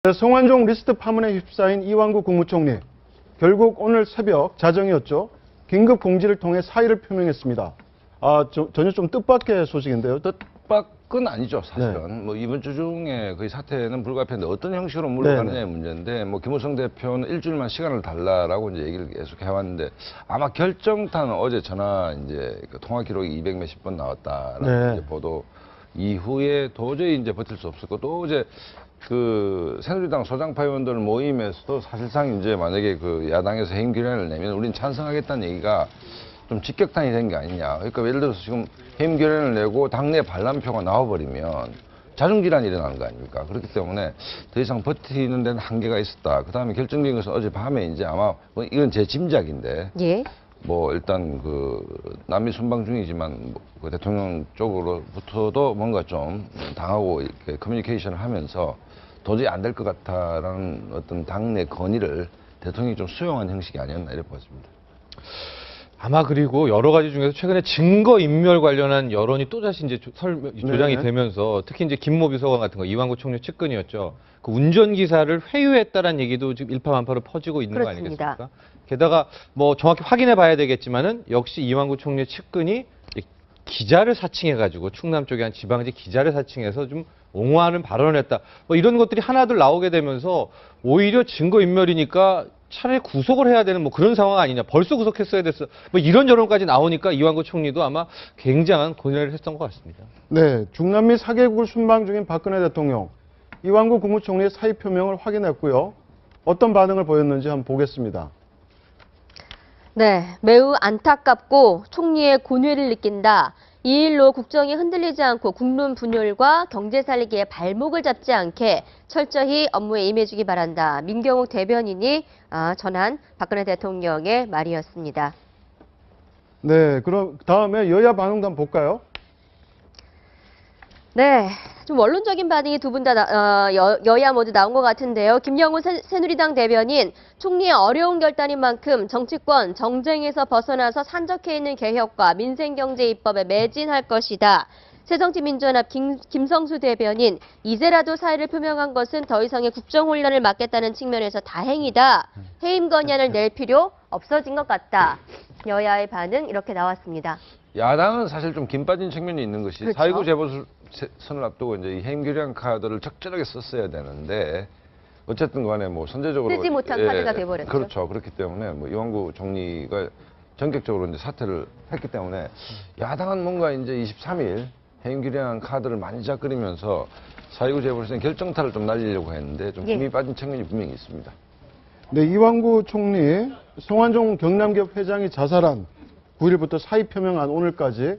성완종 리스트 파문에 휩싸인 이완구 국무총리. 결국 오늘 새벽 자정이었죠. 긴급 공지를 통해 사의를 표명했습니다. 전혀 좀 뜻밖의 소식인데요. 뜻밖은 아니죠, 사실은. 뭐 이번 주 중에 거의 사태는 불가피한데 어떤 형식으로 물러가느냐의 문제인데, 뭐 김무성 대표는 일주일만 시간을 달라라고 이제 얘기를 계속 해왔는데, 아마 결정타는 어제 전화 이제 통화 기록이 200 몇십 번 나왔다라는 이제 보도 이후에 도저히 이제 버틸 수 없었고, 또 이제 새누리당 소장파 의원들 모임에서도 사실상 이제 만약에 야당에서 해임 결의안을 내면 우린 찬성하겠다는 얘기가 좀 직격탄이 된 게 아니냐. 그러니까 예를 들어서 지금 해임 결의안을 내고 당내 반란표가 나와버리면 자중질환이 일어나는 거 아닙니까? 그렇기 때문에 더 이상 버티는 데는 한계가 있었다. 그 다음에 결정적인 것은 어제 밤에 이제 아마 이건 제 짐작인데. 뭐 일단 남미 순방 중이지만 대통령 쪽으로부터도 뭔가 좀 당하고 이렇게 커뮤니케이션을 하면서 도저히 안 될 것 같다라는 어떤 당내 건의를 대통령이 좀 수용한 형식이 아니었나 이렇게 봤습니다. 아마 그리고 여러 가지 중에서 최근에 증거인멸 관련한 여론이 또다시 이제 조장이 되면서 특히 이제 김모 비서관 같은 거 이완구 총리 측근이었죠. 그 운전기사를 회유했다라는 얘기도 지금 일파만파로 퍼지고 있는 거 아니겠습니까? 게다가 뭐 정확히 확인해 봐야 되겠지만은 역시 이완구 총리 측근이 기자를 사칭해가지고 충남 쪽에 한 지방지 기자를 사칭해서 좀 옹호하는 발언을 했다. 뭐 이런 것들이 하나둘 나오게 되면서 오히려 증거인멸이니까 차라리 구속을 해야 되는 뭐 그런 상황 아니냐. 벌써 구속했어야 됐어. 뭐 이런 여론까지 나오니까 이완구 총리도 아마 굉장한 고뇌를 했던 것 같습니다. 네, 중남미 4개국을 순방 중인 박근혜 대통령, 이완구 국무총리의 사의 표명을 확인했고요. 어떤 반응을 보였는지 한번 보겠습니다. 네, 매우 안타깝고 총리의 고뇌를 느낀다. 이 일로 국정이 흔들리지 않고 국론 분열과 경제 살리기에 발목을 잡지 않게 철저히 업무에 임해주기 바란다. 민경욱 대변인이 전한 박근혜 대통령의 말이었습니다. 네, 그럼 다음에 여야 반응도 한번 볼까요? 네, 좀 원론적인 반응이 두 분 다 여야 모두 나온 것 같은데요. 김영우 새누리당 대변인, 총리의 어려운 결단인 만큼 정치권, 정쟁에서 벗어나서 산적해 있는 개혁과 민생경제 입법에 매진할 것이다. 새정치민주연합 김성수 대변인, 이제라도 사의를 표명한 것은 더 이상의 국정혼란을 막겠다는 측면에서 다행이다. 해임 건의안을 낼 필요 없어진 것 같다. 여야의 반응 이렇게 나왔습니다. 야당은 사실 좀 김 빠진 측면이 있는 것이 4.19 재보선을 앞두고 이제 이 해임 결의안 카드를 적절하게 썼어야 되는데 어쨌든 간에 뭐 선제적으로 쓰지 못한 카드가 돼버렸죠. 그렇죠. 그렇기 때문에 뭐 이완구 총리가 전격적으로 이제 사퇴를 했기 때문에 야당은 뭔가 이제 23일 해임 결의안 카드를 많이 작거리면서 4.19 재보선 결정타를 좀 날리려고 했는데 좀 힘이 빠진 측면이 분명히 있습니다. 네, 이완구 총리, 성완종 경남기업 회장이 자살한 9일부터 사의 표명한 오늘까지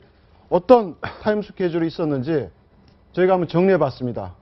어떤 타임 스케줄이 있었는지 저희가 한번 정리해 봤습니다.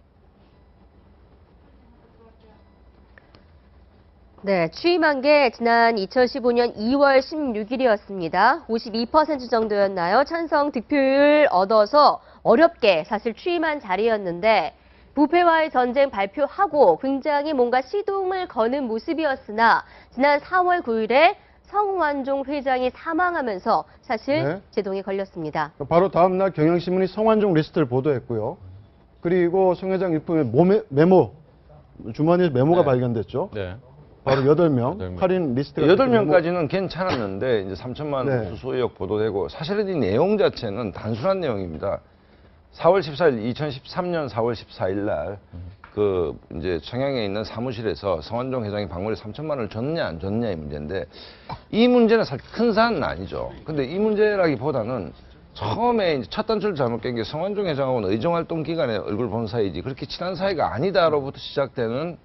네, 취임한 게 지난 2015년 2월 16일이었습니다. 52% 정도였나요? 찬성 득표율 얻어서 어렵게 사실 취임한 자리였는데 부패와의 전쟁 발표하고 굉장히 뭔가 시동을 거는 모습이었으나 지난 4월 9일에 성완종 회장이 사망하면서 사실 제동이 걸렸습니다. 바로 다음 날 경향신문이 성완종 리스트를 보도했고요. 그리고 성 회장 일품의 메모, 주머니에 메모가 발견됐죠. 바로 8명, 할인 리스트가 8명까지는 괜찮았는데 이제 3천만 수수 의혹 보도되고 사실은 이 내용 자체는 단순한 내용입니다. 4월 14일, 2013년 4월 14일 날 이제 청양에 있는 사무실에서 성완종 회장이 방문에 3천만 원을 줬냐 안 줬냐의 문제인데 이 문제는 사실 큰 사안은 아니죠. 근데 이 문제라기보다는 처음에 이제 첫 단추를 잘못 깬 게 성완종 회장하고는 의정활동 기간에 얼굴 본 사이지 그렇게 친한 사이가 아니다로부터 시작되는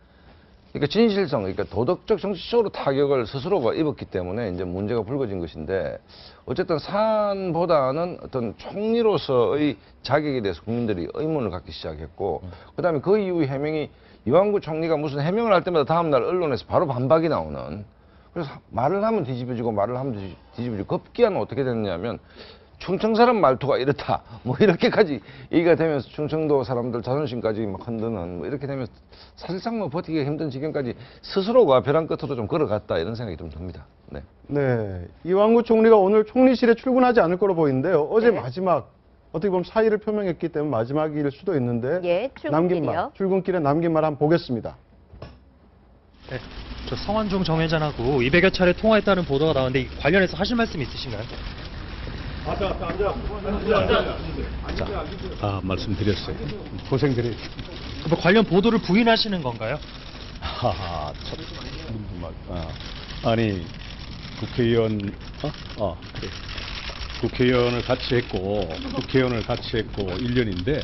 그러니까 진실성, 그러니까 도덕적, 정치적으로 타격을 스스로가 입었기 때문에 이제 문제가 불거진 것인데 어쨌든 사안보다는 어떤 총리로서의 자격에 대해서 국민들이 의문을 갖기 시작했고 그다음에 그 이후 해명이 이완구 총리가 무슨 해명을 할 때마다 다음날 언론에서 바로 반박이 나오는 그래서 말을 하면 뒤집어지고 말을 하면 뒤집어지고 급기야는 어떻게 됐냐면 충청 사람 말투가 이렇다. 뭐 이렇게까지 얘기가 되면서 충청도 사람들 자존심까지 막 흔드는 뭐 이렇게 되면서 사실상 뭐 버티기 힘든 지경까지 스스로가 벼랑 끝으로 좀 걸어갔다 이런 생각이 좀 듭니다. 네, 이완구 총리가 오늘 총리실에 출근하지 않을 거로 보이는데요. 어제 마지막 어떻게 보면 사의를 표명했기 때문에 마지막일 수도 있는데 출근길이요. 출근길에 남긴 말 한번 보겠습니다. 네, 저 성완종 정 회장하고 200여 차례 통화했다는 보도가 나오는데 이 관련해서 하실 말씀 있으신가요? 말씀드렸어요. 고생드려요. 뭐 관련 보도를 부인하시는 건가요? 하하, 참, 아니, 국회의원, 그래. 국회의원을 같이 했고 1년인데,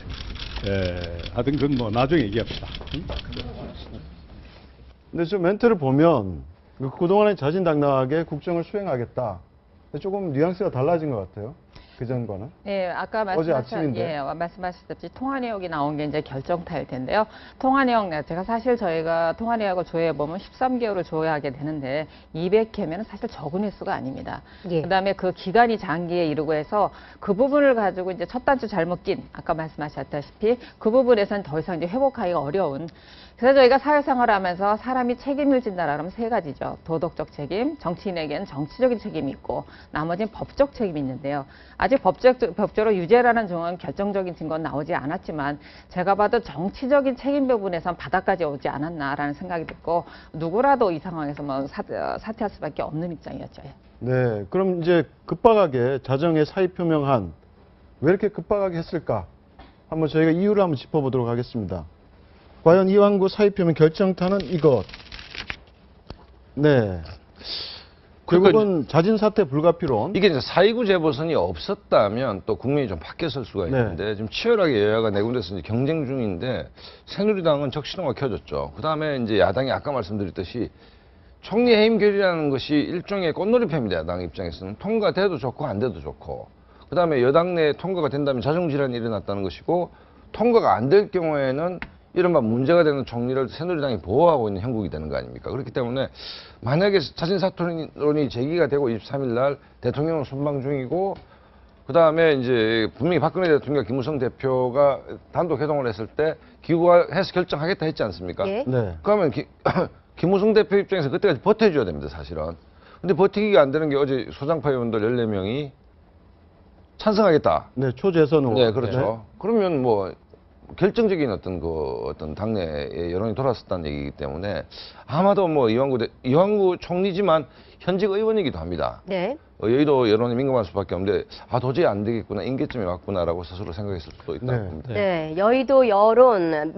하여튼 그건 뭐 나중에 얘기합시다. 응? 근데 저 멘트를 보면 그동안에 자진당당하게 국정을 수행하겠다. 근데 조금 뉘앙스가 달라진 것 같아요. 그전과는. 예, 아까 어제 아침인데. 말씀하셨듯이 통화 내역이 나온 게 이제 결정타일 텐데요. 통화 내용, 제가 사실 저희가 통화 내역을 조회해 보면 13개월을 조회하게 되는데 200회면 사실 적은 횟수가 아닙니다. 예. 그다음에 그 기간이 장기에 이르고 해서 그 부분을 가지고 이제 첫 단추 잘못 낀 아까 말씀하셨다시피 그 부분에서는 더 이상 이제 회복하기가 어려운. 그래서 저희가 사회생활을 하면서 사람이 책임을 진다라 그러면 세 가지죠. 도덕적 책임, 정치인에게는 정치적인 책임이 있고 나머지는 법적 책임이 있는데요. 아직 법적으로 유죄라는 종은 결정적인 증거는 나오지 않았지만 제가 봐도 정치적인 책임 부분에선 바닥까지 오지 않았나라는 생각이 들고 누구라도 이 상황에서 뭐 사퇴할 수밖에 없는 입장이었죠. 네, 그럼 이제 급박하게 자정에 사의 표명한 왜 이렇게 급박하게 했을까? 한번 저희가 이유를 한번 짚어보도록 하겠습니다. 과연 이완구 사의 표명 결정타는 이것. 네. 결국은 자진 사퇴 불가피론. 이게 이제 4.29 재보선이 없었다면 또 국민이 좀 바뀌었을 수가 있는데 지금 치열하게 여야가 네 군데서 이제 경쟁 중인데 새누리당은 적신호가 켜졌죠. 그 다음에 이제 야당이 아까 말씀드렸듯이 총리 해임 결의라는 것이 일종의 꽃놀이패입니다. 야당 입장에서는 통과돼도 좋고 안 돼도 좋고. 그 다음에 여당 내에 통과가 된다면 자중질환이 일어났다는 것이고 통과가 안 될 경우에는 이른바 문제가 되는 총리를 새누리당이 보호하고 있는 형국이 되는 거 아닙니까? 그렇기 때문에 만약에 자진사퇴론이 제기가 되고 23일 날 대통령은 순방 중이고 그 다음에 이제 분명히 박근혜 대통령과 김무성 대표가 단독 회동을 했을 때 기구화해서 결정하겠다 했지 않습니까? 예. 네. 그러면 김무성 대표 입장에서 그때까지 버텨줘야 됩니다, 사실은. 근데 버티기가 안 되는 게 어제 소장파 의원들 14명이 찬성하겠다. 네, 초재선 의원. 네, 그렇죠. 그러면 뭐 결정적인 어떤 당내의 여론이 돌았었다는 얘기이기 때문에 아마도 뭐 이완구 총리지만 현직 의원이기도 합니다. 네. 여의도 여론이 민감할 수밖에 없는데 도저히 안 되겠구나, 임계점이 왔구나라고 스스로 생각했을 수도 있다고 네. 봅니다. 네, 여의도 여론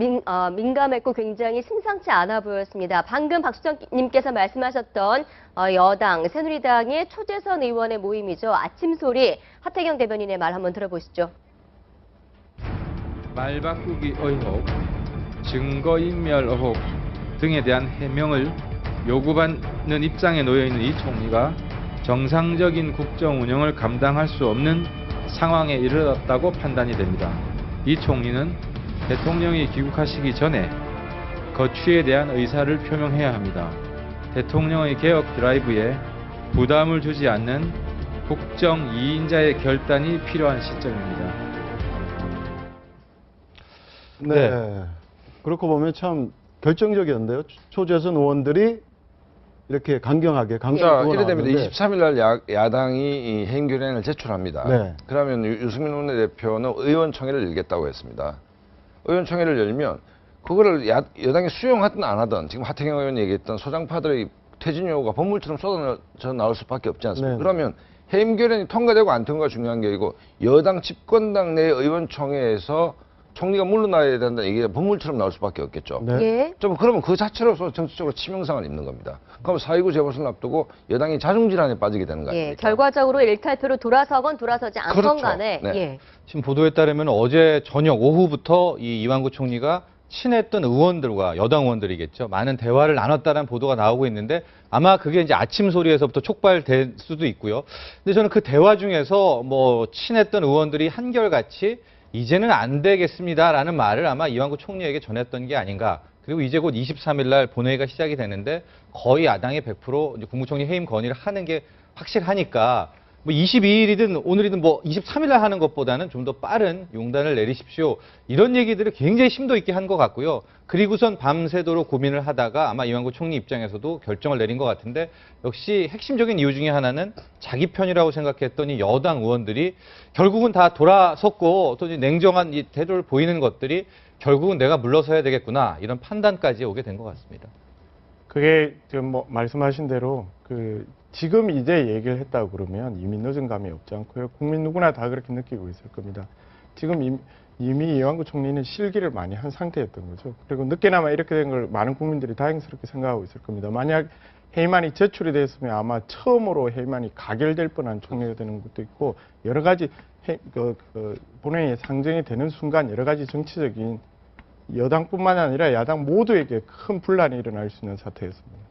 민감했고 굉장히 심상치 않아 보였습니다. 방금 박수정님께서 말씀하셨던 여당 새누리당의 초재선 의원의 모임이죠. 아침 소리 하태경 대변인의 말 한번 들어보시죠. 말 바꾸기 의혹, 증거인멸 의혹 등에 대한 해명을 요구받는 입장에 놓여 있는 이 총리가 정상적인 국정 운영을 감당할 수 없는 상황에 이르렀다고 판단이 됩니다. 이 총리는 대통령이 귀국하시기 전에 거취에 대한 의사를 표명해야 합니다. 대통령의 개혁 드라이브에 부담을 주지 않는 국정 2인자의 결단이 필요한 시점입니다. 네. 그렇고 보면 참 결정적이었는데요. 초재선 의원들이 이렇게 강경하게 자, 강경하게 이래 되면 23일 날 야당이 이 해임 결의안을 제출합니다. 네. 그러면 유승민 원내대표는 의원총회를 열겠다고 했습니다. 의원총회를 열면 그거를 여당이 수용하든 안 하든 지금 하태경 의원이 얘기했던 소장파들의 퇴진 요구가 법물처럼 쏟아져 나올 수밖에 없지 않습니까? 네. 그러면 해임 결의안이 통과되고 안 통과가 중요한 게 아니고 여당 집권당 내 의원총회에서 총리가 물러나야 된다는 얘기가 법물처럼 나올 수밖에 없겠죠. 네. 예. 좀 그러면 그 자체로서 정치적으로 치명상을 입는 겁니다. 그럼 4.29 재보선을 앞두고 여당이 자중질환에 빠지게 되는 거 예, 아닙니까? 결과적으로 일탈표로 돌아서건 돌아서지 않건 그렇죠. 간에 네. 예. 지금 보도에 따르면 어제 저녁 오후부터 이 이완구 총리가 친했던 의원들과 여당 의원들이겠죠. 많은 대화를 나눴다는 보도가 나오고 있는데 아마 그게 이제 아침 소리에서부터 촉발될 수도 있고요. 근데 저는 그 대화 중에서 뭐 친했던 의원들이 한결같이 이제는 안 되겠습니다라는 말을 아마 이완구 총리에게 전했던 게 아닌가. 그리고 이제 곧 23일 날 본회의가 시작이 되는데 거의 야당이 100% 이제 국무총리 해임 건의를 하는 게 확실하니까 뭐 22일이든 오늘이든 뭐 23일 날 하는 것보다는 좀 더 빠른 용단을 내리십시오. 이런 얘기들을 굉장히 심도 있게 한 것 같고요. 그리고선 밤새도록 고민을 하다가 아마 이완구 총리 입장에서도 결정을 내린 것 같은데 역시 핵심적인 이유 중에 하나는 자기 편이라고 생각했던 이 여당 의원들이 결국은 다 돌아섰고 또 냉정한 이 태도를 보이는 것들이 결국은 내가 물러서야 되겠구나 이런 판단까지 오게 된 것 같습니다. 그게 지금 뭐 말씀하신 대로 그 지금 이제 얘기를 했다고 그러면 이미 늦은 감이 없지 않고요. 국민 누구나 다 그렇게 느끼고 있을 겁니다. 지금 이미 이완구 총리는 실기를 많이 한 상태였던 거죠. 그리고 늦게나마 이렇게 된 걸 많은 국민들이 다행스럽게 생각하고 있을 겁니다. 만약 해임안이 제출이 됐으면 아마 처음으로 해임안이 가결될 뻔한 총리가 되는 것도 있고 여러 가지 본회의에 상정이 되는 순간 여러 가지 정치적인 여당뿐만 아니라 야당 모두에게 큰 분란이 일어날 수 있는 사태였습니다.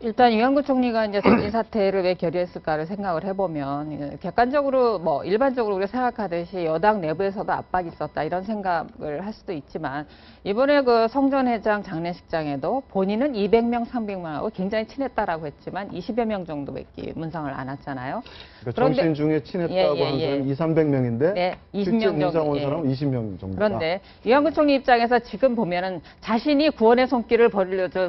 일단 이완구 총리가 이제 이 사태를 왜 결의했을까를 생각을 해보면 객관적으로 뭐 일반적으로 우리가 생각하듯이 여당 내부에서도 압박이 있었다 이런 생각을 할 수도 있지만 이번에 그 성전회장 장례식장에도 본인은 200명, 300명하고 굉장히 친했다라고 했지만 20여 명 정도밖에 문상을 안 왔잖아요. 그러니까 정치인 중에 친했다고 하는 사람이 200~300명인데 네, 20명 실제 정도. 문상 온 사람은 20명 정도. 그런데 이완구 총리 입장에서 지금 보면은 자신이 구원의 손길을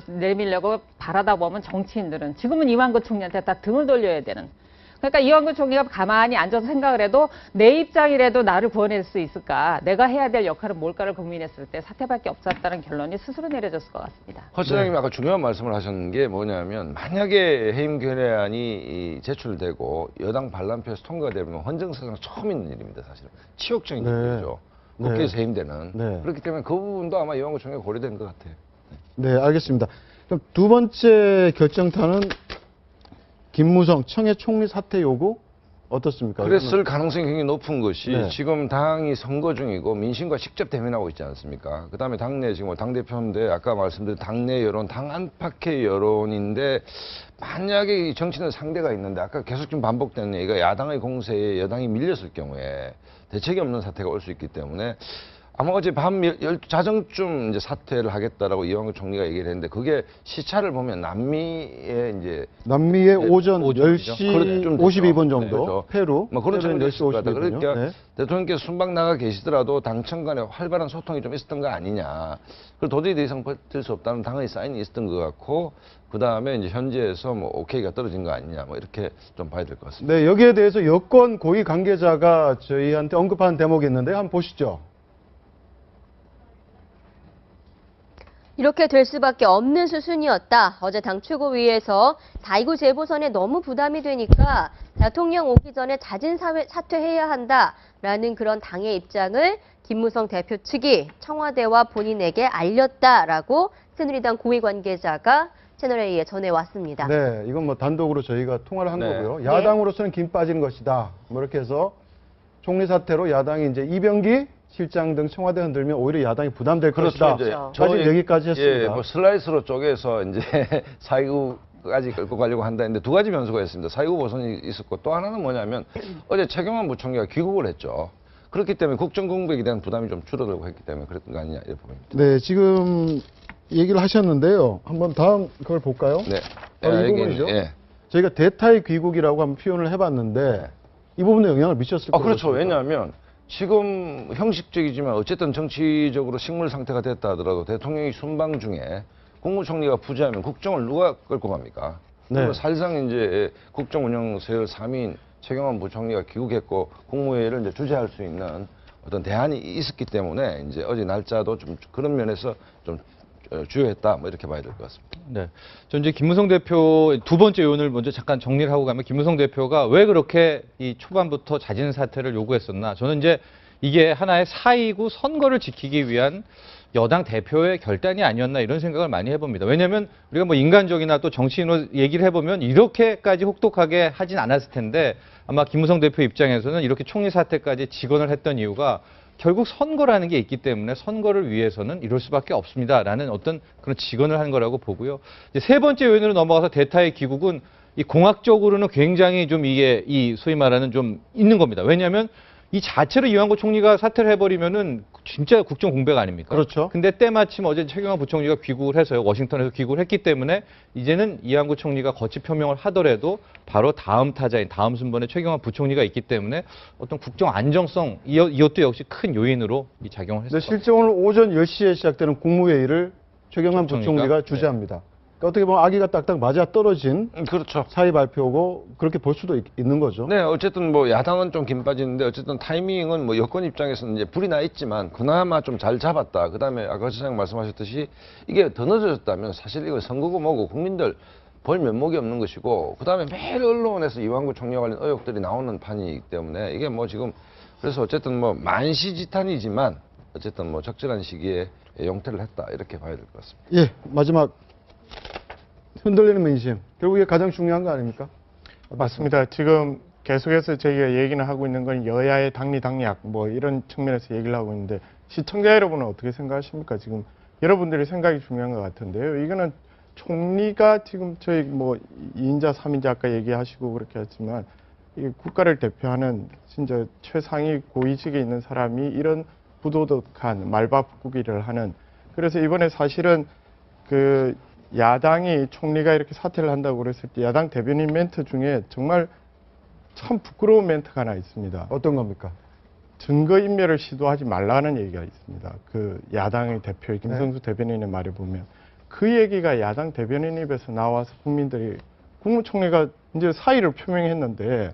내밀려고 바라다 보면 정치인들은 지금은 이완구 총리한테 다 등을 돌려야 되는. 그러니까 이완구 총리가 가만히 앉아서 생각을 해도 내 입장이라도 나를 구원할 수 있을까? 내가 해야 될 역할은 뭘까를 고민했을 때 사태밖에 없었다는 결론이 스스로 내려졌을 것 같습니다. 허 시장님이 아까 중요한 말씀을 하셨는 게 뭐냐면 만약에 해임 결의안이 제출되고 여당 반란표에서 통과가 되면 헌정사상 처음 있는 일입니다. 사실은 치욕적인 일이죠. 국회에서 해임되는. 그렇기 때문에 그 부분도 아마 이완구 총리가 고려된 것 같아요. 네, 알겠습니다. 그럼 두 번째 결정타는 김무성 청해 총리 사퇴 요구 어떻습니까? 그랬을 가능성이 굉장히 높은 것이 네. 지금 당이 선거 중이고 민심과 직접 대면하고 있지 않습니까? 그다음에 당내 지금 당대표인데 아까 말씀드린 당내 여론, 당 안팎의 여론인데 만약에 이 정치는 상대가 있는데 아까 계속 좀 반복되는 얘기가 야당의 공세에 여당이 밀렸을 경우에 대책이 없는 사태가 올 수 있기 때문에 아마 어제 밤 12자정쯤 이제 사퇴를 하겠다라고 이완구 총리가 얘기를 했는데 그게 시차를 보면 남미의 오전 오전이죠. 10시 좀 52분 됐죠. 정도, 네, 그렇죠. 페루. 뭐 그런 페루는 정도 10시 52분이요. 그러니까 네. 대통령께서 순방 나가 계시더라도 당청 간에 활발한 소통이 좀 있었던 거 아니냐. 그리고 도저히 더 이상 버틸 수 없다는 당의 사인이 있었던 것 같고 그 다음에 이제 현지에서 뭐 오케이가 떨어진 거 아니냐. 뭐 이렇게 좀 봐야 될 것 같습니다. 네, 여기에 대해서 여권 고위 관계자가 저희한테 언급한 대목이 있는데 한번 보시죠. 이렇게 될 수밖에 없는 수순이었다. 어제 당 최고위에서 4.29 재보선에 너무 부담이 되니까 대통령 오기 전에 자진 사퇴해야 한다라는 그런 당의 입장을 김무성 대표 측이 청와대와 본인에게 알렸다라고 새누리당 고위 관계자가 채널A에 전해왔습니다. 네, 이건 뭐 단독으로 저희가 통화를 한 네. 거고요. 야당으로서는 김 빠진 것이다. 뭐 이렇게 해서 총리 사퇴로 야당이 이제 이병기 실장 등 청와대 흔들면 오히려 야당이 부담될 것이다. 그렇죠. 사실 여기까지 했습니다. 예, 뭐 슬라이스로 쪼개서 이제 4.29까지 끌고 가려고 한다 했는데 두 가지 변수가 있습니다. 4.29 보선이 있었고 또 하나는 뭐냐면 어제 최경환 부총리가 귀국을 했죠. 그렇기 때문에 국정 공백에 대한 부담이 좀 줄어들고 했기 때문에 그랬던 거 아니냐 이렇게 봅니다. 네, 지금 얘기를 하셨는데요. 한번 다음 그걸 볼까요? 네. 이 부분이죠. 예. 저희가 대타의 귀국이라고 한번 표현을 해봤는데 이 부분에 영향을 미쳤을 거예요. 그렇죠. 왜냐하면 지금 형식적이지만 어쨌든 정치적으로 식물 상태가 됐다 하더라도 대통령이 순방 중에 국무총리가 부재하면 국정을 누가 끌고 갑니까? 네. 사실상 이제 국정 운영 서열 3인 최경환 부총리가 귀국했고 국무회의를 이제 주재할 수 있는 어떤 대안이 있었기 때문에 이제 어제 날짜도 좀 그런 면에서 좀 주요했다 뭐 이렇게 봐야 될 것 같습니다. 네. 전 이제 김무성 대표 두 번째 요인을 먼저 잠깐 정리를 하고 가면 김무성 대표가 왜 그렇게 이 초반부터 자진 사퇴를 요구했었나? 저는 이제 이게 하나의 4.29 선거를 지키기 위한 여당 대표의 결단이 아니었나 이런 생각을 많이 해봅니다. 왜냐하면 우리가 뭐 인간적이나 또 정치인으로 얘기를 해보면 이렇게까지 혹독하게 하진 않았을 텐데 아마 김무성 대표 입장에서는 이렇게 총리 사퇴까지 직언을 했던 이유가 결국 선거라는 게 있기 때문에 선거를 위해서는 이럴 수밖에 없습니다라는 어떤 그런 직언을 한 거라고 보고요. 이제 세 번째 요인으로 넘어가서 대타의 귀국은 이 공학적으로는 굉장히 좀 이게 이 소위 말하는 좀 있는 겁니다. 왜냐하면 이 자체로 이완구 총리가 사퇴를 해버리면은 진짜 국정 공백 아닙니까? 그렇죠. 근데 때마침 어제 최경환 부총리가 귀국을 해서요. 워싱턴에서 귀국을 했기 때문에 이제는 이완구 총리가 거취 표명을 하더라도 바로 다음 타자인 다음 순번에 최경환 부총리가 있기 때문에 어떤 국정 안정성 이것도 역시 큰 요인으로 이 작용을 했습니다. 실제 오늘 오전 10시에 시작되는 국무회의를 최경환 부총리가 주재합니다. 어떻게 보면 아기가 딱딱 맞아 떨어진 그렇죠. 사의 발표고 그렇게 볼 수도 있는 거죠. 네, 어쨌든 뭐 야당은 좀 김 빠지는데 어쨌든 타이밍은 뭐 여권 입장에서는 이제 불이 나 있지만 그나마 좀 잘 잡았다. 그다음에 아까 시장 말씀하셨듯이 이게 더 늦어졌다면 사실 이거 선거고 뭐고 국민들 볼 면목이 없는 것이고 그다음에 매일 언론에서 이완구 총리와 관련 의혹들이 나오는 판이기 때문에 이게 뭐 지금 그래서 어쨌든 뭐 만시지탄이지만 어쨌든 뭐 적절한 시기에 용퇴를 했다 이렇게 봐야 될 것 같습니다. 예, 마지막 흔들리는 민심. 결국 이게 가장 중요한 거 아닙니까? 맞습니다. 지금 계속해서 저희가 얘기는 하고 있는 건 여야의 당리당략 뭐 이런 측면에서 얘기를 하고 있는데 시청자 여러분은 어떻게 생각하십니까? 지금 여러분들의 생각이 중요한 것 같은데요. 이거는 총리가 지금 저희 뭐 2인자, 3인자 아까 얘기하시고 그렇게 했지만 이 국가를 대표하는 진짜 최상위 고위직에 있는 사람이 이런 부도덕한 말바꾸기를 하는 그래서 이번에 사실은 그 야당이 총리가 이렇게 사퇴를 한다고 그랬을 때 야당 대변인 멘트 중에 정말 참 부끄러운 멘트가 하나 있습니다. 어떤 겁니까? 증거인멸을 시도하지 말라는 얘기가 있습니다. 그 야당의 대표 김성수 대변인의 말에 보면 그 얘기가 야당 대변인 입에서 나와서 국민들이 국무총리가 이제 사의를 표명했는데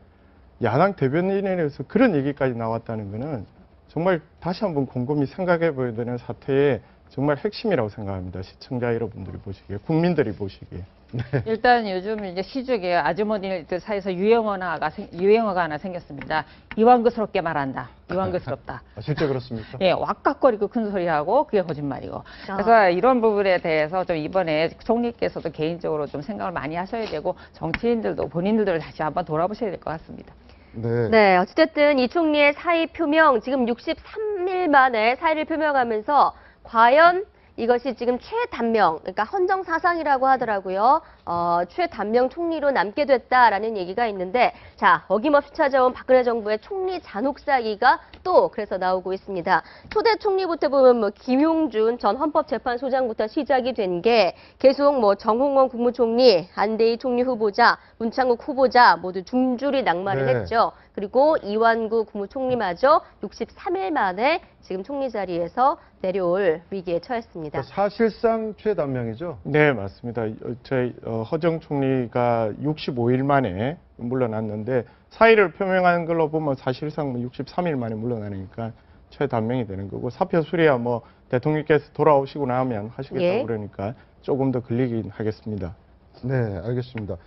야당 대변인에서 그런 얘기까지 나왔다는 것은 정말 다시 한번 곰곰이 생각해 봐야 되는 사태의 정말 핵심이라고 생각합니다. 시청자 여러분들이 보시기에, 국민들이 보시기에. 일단 요즘 이제 시중에 아주머니들 사이에서 유행어가 하나 생겼습니다. 이완구스럽게 말한다. 이완구스럽다. 실제 그렇습니까? 예, 왁각거리고 큰 소리하고 그게 거짓말이고. 그래서 이런 부분에 대해서 좀 이번에 총리께서도 개인적으로 좀 생각을 많이 하셔야 되고 정치인들도 본인들도 다시 한번 돌아보셔야 될 것 같습니다. 네. 네, 어찌됐든 이 총리의 사의 표명 지금 63일 만에 사의를 표명하면서 과연 이것이 지금 최단명, 그러니까 헌정사상이라고 하더라고요. 최단명 총리로 남게 됐다라는 얘기가 있는데, 자, 어김없이 찾아온 박근혜 정부의 총리 잔혹 사기가 또 그래서 나오고 있습니다. 초대 총리부터 보면 뭐 김용준 전 헌법재판소장부터 시작이 된 게 계속 뭐 정홍원 국무총리, 안대희 총리 후보자, 문창국 후보자 모두 중줄이 낙마를 네. 했죠. 그리고 이완구 국무총리마저 63일 만에 지금 총리 자리에서 내려올 위기에 처했습니다. 사실상 최단명이죠. 네, 맞습니다. 저희 허정 총리가 65일 만에 물러났는데 사의를 표명한 걸로 보면 사실상 63일 만에 물러나니까 최단명이 되는 거고 사표 수리야 뭐 대통령께서 돌아오시고 나면 하시겠다고 예. 그러니까 조금 더 걸리긴 하겠습니다. 네, 알겠습니다.